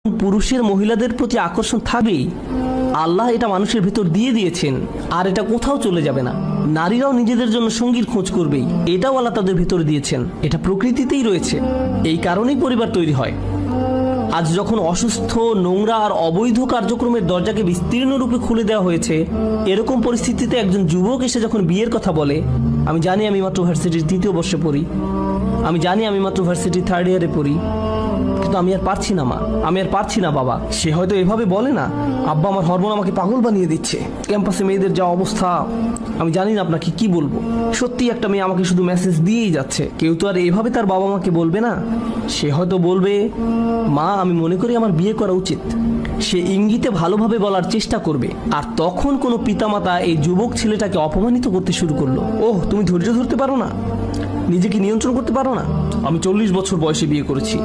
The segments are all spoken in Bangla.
পুরুষের মহিলাদের প্রতি আকর্ষণ থাকবেই। আল্লাহ এটা মানুষের ভিতর দিয়ে দিয়েছেন, আর এটা কোথাও চলে যাবে না। নারীরাও নিজেদের জন্য সঙ্গীর খোঁজ করবেই, এটাও আল্লাহ তাদের ভিতরে দিয়েছেন। এটা প্রকৃতিতেই রয়েছে, এই কারণেই পরিবার তৈরি হয়। আজ যখন অসুস্থ, নোংরা আর অবৈধ কার্যক্রমের দরজাকে বিস্তীর্ণ রূপে খুলে দেওয়া হয়েছে, এরকম পরিস্থিতিতে একজন যুবক এসে যখন বিয়ের কথা বলে, আমি জানি আমি মাত্র ভার্সিটির 3য় বর্ষে পড়ি, আমি জানি আমি মাত্র ভার্সিটির 3rd ইয়ারে পড়ি, কিন্তু আমি আর পারছি না মা, আমি আর পারছি না বাবা। সে হয়তো এভাবে বলে না, আব্বা আমার হরমোন আমাকে পাগল বানিয়ে দিচ্ছে, ক্যাম্পাসে মেয়েদের যা অবস্থা, আমি জানি না আপনাকে কি বলবো। সত্যি একটা মেয়ে আমাকে শুধু মেসেজ দিয়েই যাচ্ছে। কেউ তো আর এভাবে তার বাবা মাকে বলবে না। সে হয়তো বলবে, মা আমি মনে করি আমার বিয়ে করা উচিত। সে ইঙ্গিতে ভালোভাবে বলার চেষ্টা করবে। আর তখন কোনো পিতামাতা এই যুবক ছেলেটাকে অপমানিত করতে শুরু করলো। ওহ, তুমি ধৈর্য ধরতে পারো না, নিজেকে নিয়ন্ত্রণ করতে পারো না। আমি 40 বছর বয়সে বিয়ে করেছি।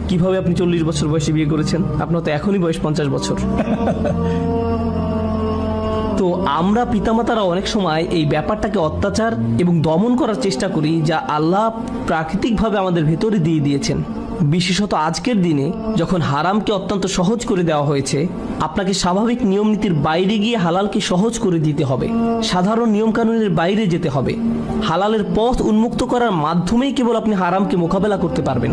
কিভাবে আপনি 40 বছর বয়সে বিয়ে করেছেন? আপনার তো এখনই বয়স 50 বছর। তো আমরা পিতামাতারা অনেক সময় এই ব্যাপারটাকে অত্যাচার এবং দমন করার চেষ্টা করি, যা আল্লাহ প্রাকৃতিকভাবে আমাদের ভেতরে দিয়ে দিয়েছেন। বিশেষত আজকের দিনে যখন হারামকে অত্যন্ত সহজ করে দেওয়া হয়েছে, আপনাকে স্বাভাবিক নিয়ম নীতির বাইরে গিয়ে হালালকে সহজ করে দিতে হবে। সাধারণ নিয়মকানুনের বাইরে যেতে হবে। হালালের পথ উন্মুক্ত করার মাধ্যমেই কেবল আপনি হারামকে মোকাবেলা করতে পারবেন।